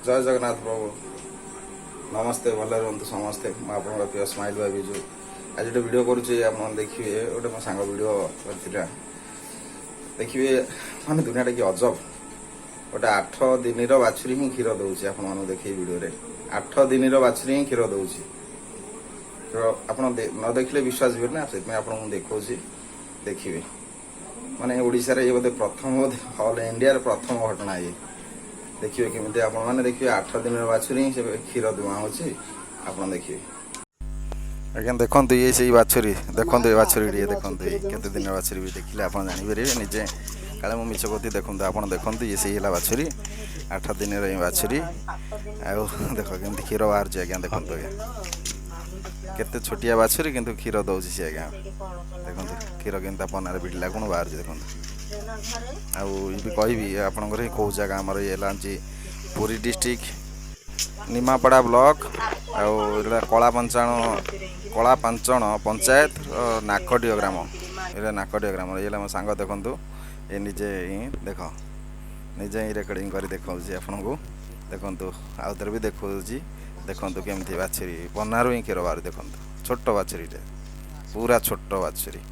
जय जगन्नाथ प्रभु नमस्ते भले रुहतु समस्ते आप प्रिय स्माइल भाई विजु आज गोटे वीडियो करुच्छे आप देखिए गोटे मो सांग वीडियो कर देखिए माने दुनिया कि अजब गोटे 8 दिन बाछुरी ही क्षीर दौर आप देखिए वीडियो 8 दिन बाछुरी ही क्षीर दौर आप न देखिले विश्वास भी ना से आपको देखा देखिए माने ओडिशा रे ये बोधे प्रथम ऑल इंडिया प्रथम घटना ये देखिए केमी आप देखिए 8 दिन बाछुरी से क्षीर दुआ हो देखिए आज्ञा देखते ये से बाछुरी देखते ये बाछुरी देखते केते दिन बाछुरी भी देखिले आप जानीपर निजे काले मुझे मिछ कहती देखते आप देखते ये से बाछुरी 8 दिन बाछुरी आउ देख केमती क्षीर बाहर आज्ञा देखते आज्ञा केते छोटिया बाछुरी किंतु क्षीर दौर सी आज्ञा देखते क्षीर केमता पनार पिटिला कौन बाहर देखते आउ ये कहि आपंकर कौ जगह आमर ये पुरी डिस्ट्रिक्ट निमापड़ा ब्लॉक आउ कला पांचण पंचायत नाकडियो ग्राम ये नाकडियो ग्राम ये मो सांग देखु ये निजे ही देख निजे ही रेकर्डिंग कर देखा आपन को देखु आउ थे भी देखा देखु केमती बाछुरी पनारू ही क्षीर बाहर देखु छोट बाछुरी पूरा छोट बाछुरी।